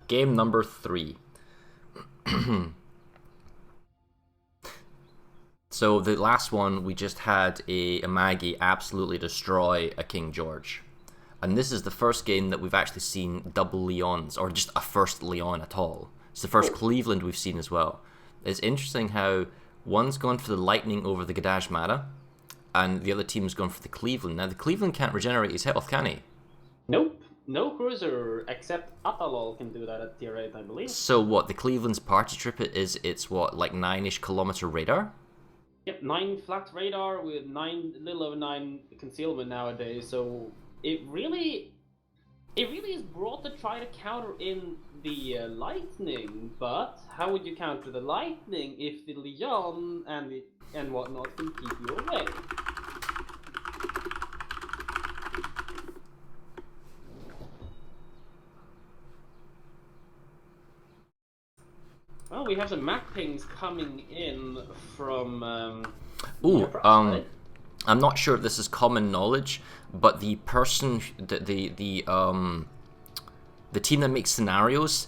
Game number 3. So the last one, we just had a Maggie absolutely destroy a King George. And this is the first game that we've actually seen double Leons, or just a first Leon at all. It's the first Cleveland we've seen as well. It's interesting how one's gone for the Lightning over the Gadaj Mara, and the other team's gone for the Cleveland. Now, the Cleveland can't regenerate his health, can he? Nope. No cruiser except Atalol can do that at tier 8, I believe. So what, the Cleveland's party trip is, it's what, like 9-ish kilometer radar? Yep, 9 flat radar with little over 9 concealment nowadays, so it really is brought to try to counter in the Lightning, but how would you counter the Lightning if the Leon and whatnot can keep you away? Well, we have some map pings coming in from. I'm not sure if this is common knowledge, but the person, the team that makes scenarios,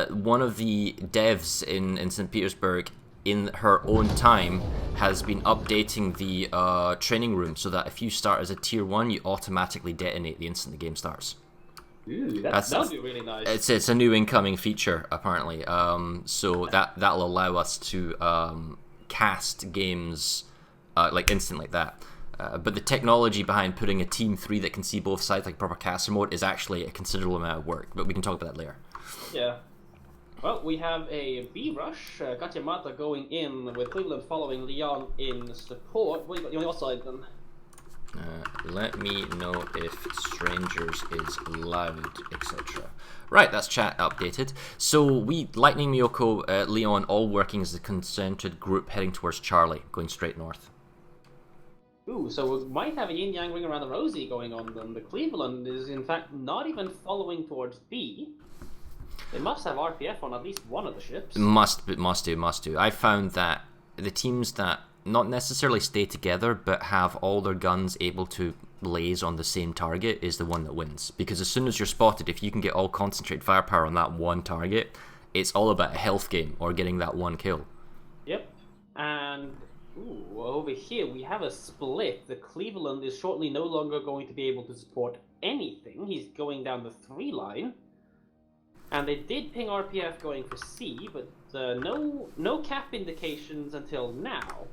one of the devs in St. Petersburg, in her own time, has been updating the training room so that if you start as a tier 1, you automatically detonate the instant the game starts. Ooh, that would be really nice. It's a new incoming feature apparently. So that'll allow us to cast games like instant like that. But the technology behind putting a team 3 that can see both sides like proper caster mode is actually a considerable amount of work. But we can talk about that later. Yeah. Well, we have a B rush. Katyamata going in with Cleveland following Leon in support. What do you got on your side then? Let me know if strangers is loud, etc. Right, that's chat updated. So we, Lightning, Miyoko, Leon, all working as a concentrated group heading towards Charlie, going straight north. Ooh, so we might have a yin-yang ring around the rosy going on then. The Cleveland is in fact not even following towards B. They must have RPF on at least one of the ships. Must do. I found that the teams that not necessarily stay together, but have all their guns able to blaze on the same target is the one that wins. Because as soon as you're spotted, if you can get all concentrated firepower on that one target, it's all about a health game or getting that one kill. Yep. And over here we have a split. The Cleveland is shortly no longer going to be able to support anything. He's going down the 3 line. And they did ping RPF going for C, but no cap indications until now.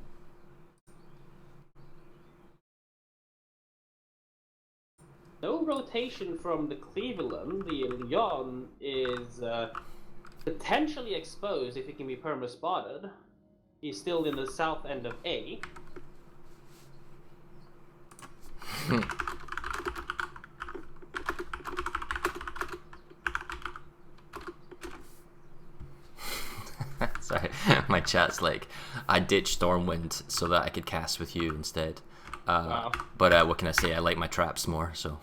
No rotation from the Cleveland. The Leon is potentially exposed if he can be perma-spotted. He's still in the south end of A. Sorry, my chat's like, I ditched Stormwind so that I could cast with you instead. Wow. But what can I say? I like my traps more, so.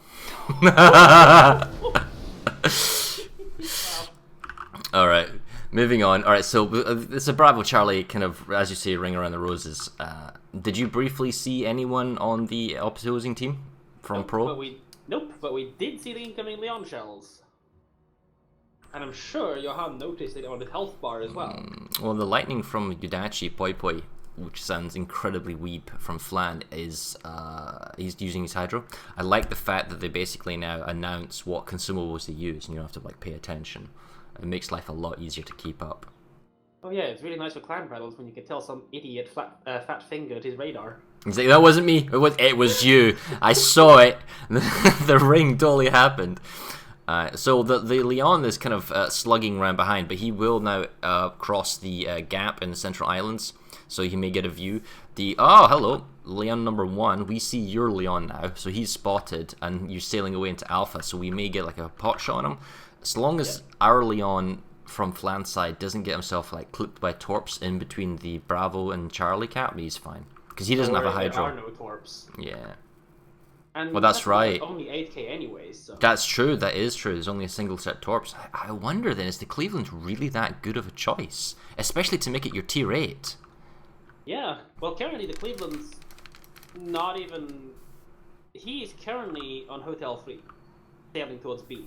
Alright, moving on. Alright, so it's a Bravo Charlie kind of, as you say, ring around the roses. Did you briefly see anyone on the opposing team from Pro? But we did see the incoming Leon shells. And I'm sure Johan noticed it on the health bar as well. Well, the Lightning from Yudachi Poi Poi, which sounds incredibly weeb from Flan, is he's using his Hydro. I like the fact that they basically now announce what consumables they use, and you don't have to like pay attention. It makes life a lot easier to keep up. Oh yeah, it's really nice for clan battles when you can tell some idiot fat-fingered his radar. He's like, that wasn't me. It was you. I saw it. The ring totally happened. So the Leon is kind of slugging around behind, but he will now cross the gap in the Central Islands, so he may get a view. Hello, Leon number 1. We see your Leon now, so he's spotted, and you're sailing away into Alpha, so we may get like a pot shot on him. As long as our Leon from Flan side doesn't get himself like clipped by torps in between the Bravo and Charlie cap, he's fine, because he doesn't have a Hydro. There are no torps. Yeah. And well, that's right. Only 8k anyways. So. That's true. That is true. There's only a single set torps. I wonder then, is the Cleveland really that good of a choice, especially to make it your tier 8? Yeah. Well, currently the Cleveland's not even. He is currently on Hotel 3, sailing towards B.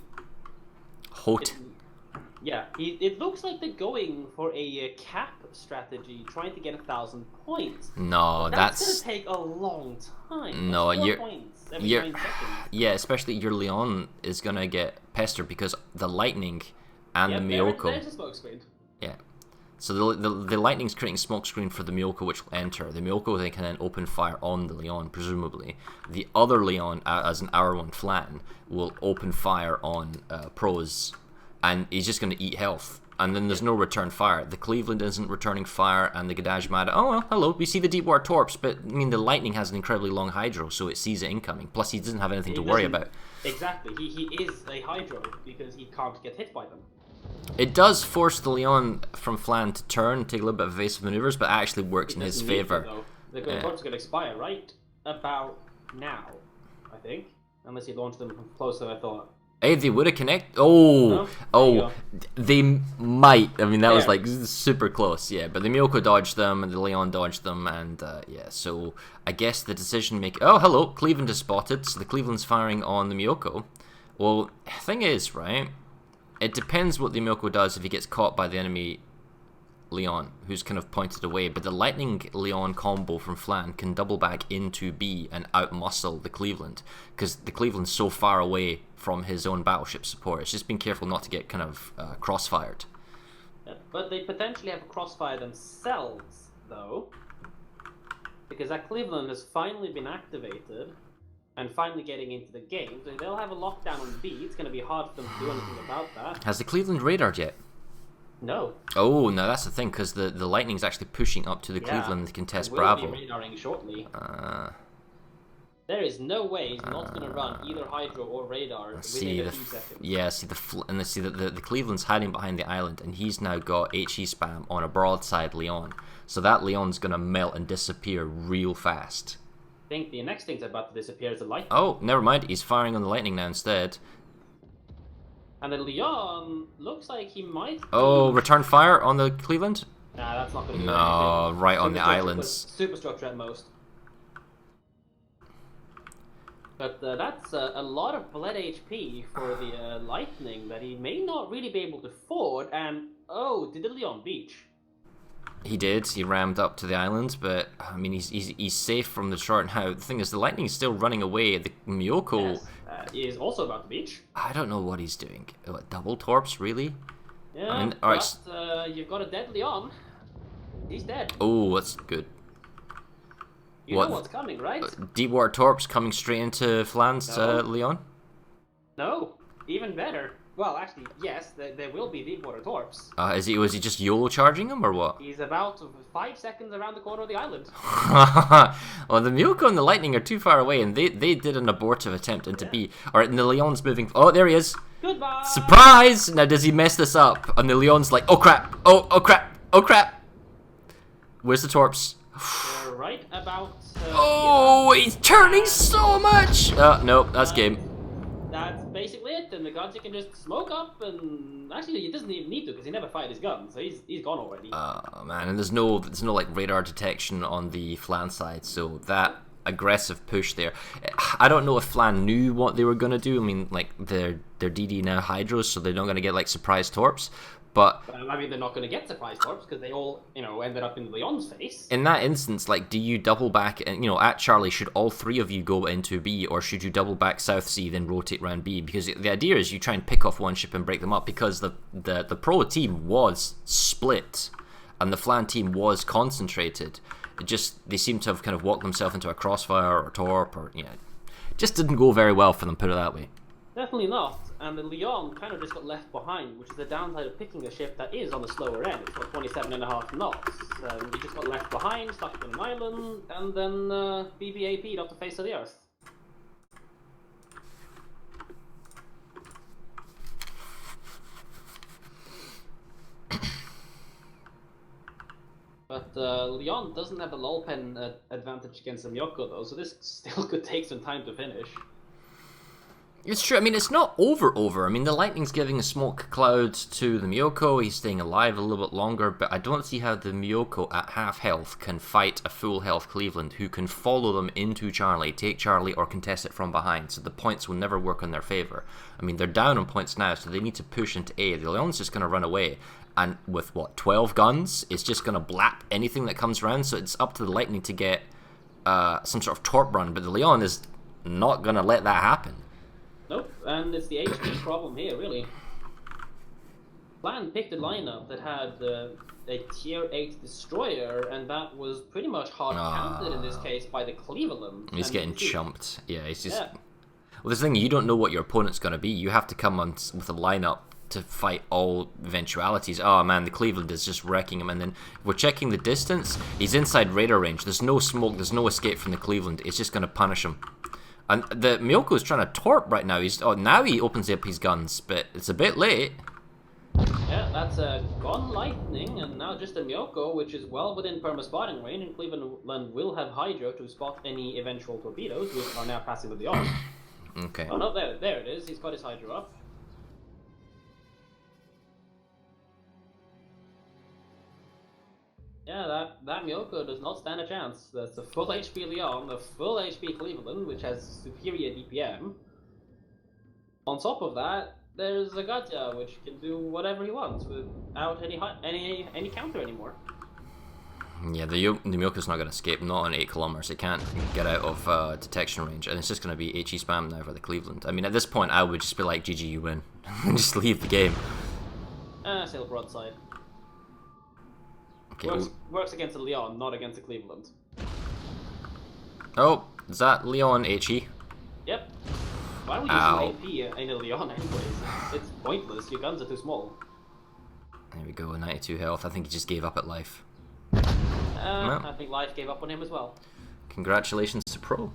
Yeah, it looks like they're going for a cap strategy, trying to get 1,000 points. No, But that's that's gonna take a long time. no. That's 4 You're points every you're 9 seconds. yeah. Especially your Leon is gonna get pestered because the lightning and Yep, the Miyoko. there's a smoke screen. Yeah. So the lightning's creating smoke screen for the Miyoko, which will enter. The Miyoko they can then open fire on the Leon, presumably. The other Leon, as an hour one flan, will open fire on pros, and he's just going to eat health. And then there's no return fire. The Cleveland isn't returning fire, and the Gadaj Mada. Oh well, hello. We see the deep water torps, but I mean the lightning has an incredibly long hydro, so it sees it incoming. Plus, he doesn't have anything to worry about. Exactly. He is a hydro because he can't get hit by them. It does force the Leon from Flan to turn, take a little bit of evasive maneuvers, but it actually works in his favor. The torps going to expire right about now, I think, unless you launch them closer than I thought. Hey, they would have connected. Oh, no? They might. I mean, that was like super close, yeah. But the Miyoko dodged them, and the Leon dodged them, and yeah. So I guess the decision maker. Oh, hello, Cleveland is spotted. So the Cleveland's firing on the Miyoko. Well, thing is, right? It depends what the Miyoko does if he gets caught by the enemy Leon, who's kind of pointed away. But the Lightning Leon combo from Flan can double back into B and outmuscle the Cleveland, because the Cleveland's so far away from his own battleship support. It's just being careful not to get kind of crossfired. Yeah, but they potentially have a crossfire themselves, though, because that Cleveland has finally been activated and finally getting into the game. So they'll have a lockdown on B. It's going to be hard for them to do anything about that. Has the Cleveland radared yet? No. Oh, no, that's the thing, because the Lightning's actually pushing up to the Cleveland to contest Bravo. Will be radaring shortly. There is no way he's not going to run either Hydro or Radar within a few seconds. Yeah, see the Cleveland's hiding behind the island, and he's now got HE spam on a broadside Leon. So that Leon's going to melt and disappear real fast. I think the next thing's about to disappear is the Lightning. Oh, never mind. He's firing on the Lightning now instead. And the Leon looks like he might... Oh, return fire on the Cleveland? Nah, that's not going to do anything. No, right on the islands. Superstructure at most. But that's a lot of bled HP for the Lightning that he may not really be able to afford. And, oh, did the Leon beach? He did. He rammed up to the island, but I mean, he's safe from the short. Now the thing is, the Lightning is still running away. The Miyoko is also about to beach. I don't know what he's doing. What, double torps, really? Yeah, I mean, but you've got a dead Leon. He's dead. Oh, that's good. You know what's coming, right? Deep water torps coming straight into Flan's Leon? No, even better. Well, actually, yes, there will be deep water torps. Was he just YOLO charging him, or what? He's about 5 seconds around the corner of the island. Well, the Miyoko and the Lightning are too far away, and they did an abortive attempt into B. Alright, and the Leon's moving... Oh, there he is! Goodbye! Surprise! Now, does he mess this up? And the Leon's like, oh crap! Oh crap! Oh crap! Where's the torps? They're right about... he's turning so much! No, that's game. That's basically it, and the guns can just smoke up, and actually he doesn't even need to because he never fired his gun, so he's gone already. Oh man, and there's no like radar detection on the Flan side, so that aggressive push there. I don't know if Flan knew what they were gonna do. I mean, like their DD now hydros, so they're not gonna get like surprise torps. But I mean, they're not going to get surprise torps because they all, ended up in Leon's face. In that instance, like, do you double back and at Charlie? Should all three of you go into B, or should you double back South C then rotate round B? Because the idea is you try and pick off one ship and break them up. Because the pro team was split, and the Flan team was concentrated. They seem to have kind of walked themselves into a crossfire or torp, or just didn't go very well for them. Put it that way. Definitely not, and the Leon kind of just got left behind, which is the downside of picking a ship that is on the slower end. It's got 27.5 knots. He just got left behind, stuck on an island, and then BBAP'd off the face of the earth. But Leon doesn't have a lull pen advantage against the Miyoko though, so this still could take some time to finish. It's true. I mean, it's not over. I mean, the Lightning's giving a smoke cloud to the Miyoko. He's staying alive a little bit longer, but I don't see how the Miyoko at half health can fight a full health Cleveland, who can follow them into Charlie, take Charlie, or contest it from behind. So the points will never work in their favor. I mean, they're down on points now, so they need to push into A. The Leon's just going to run away. And with, what, 12 guns? It's just going to blap anything that comes around, so it's up to the Lightning to get some sort of torp run, but the Leon is not going to let that happen. Nope, and it's the HP problem here, really. Plan picked a lineup that had a tier 8 destroyer, and that was pretty much hard counted in this case by the Cleveland. He's getting chumped. Yeah, he's just... Yeah. Well, this thing, you don't know what your opponent's going to be. You have to come on with a lineup to fight all eventualities. Oh man, the Cleveland is just wrecking him, and then we're checking the distance. He's inside radar range. There's no smoke, there's no escape from the Cleveland. It's just going to punish him. And the Miyoko is trying to torp right now. Now he opens up his guns, but it's a bit late. Yeah, that's a gone Lightning, and now just a Miyoko, which is well within perma-spotting range, and Cleveland will have Hydro to spot any eventual torpedoes, which are now passing the Leon. Okay. Oh no, there it is. He's got his Hydro up. Yeah, that Miyoko does not stand a chance. That's a full HP Leon, a full HP Cleveland, which has superior DPM. On top of that, there's Zagatia, which can do whatever he wants without any counter anymore. Yeah, the Miyoko's not going to escape, not on 8 kilometers. It can't get out of detection range, and it's just going to be HE spam now for the Cleveland. I mean, at this point, I would just be like, GG, you win. And just leave the game. Sail broadside. Okay, works against the Leon, not against the Cleveland. Oh, is that Leon HE? Yep. Why would you use AP in a Leon anyways? It's pointless, your guns are too small. There we go, 92 health. I think he just gave up at life. I think life gave up on him as well. Congratulations to Pro.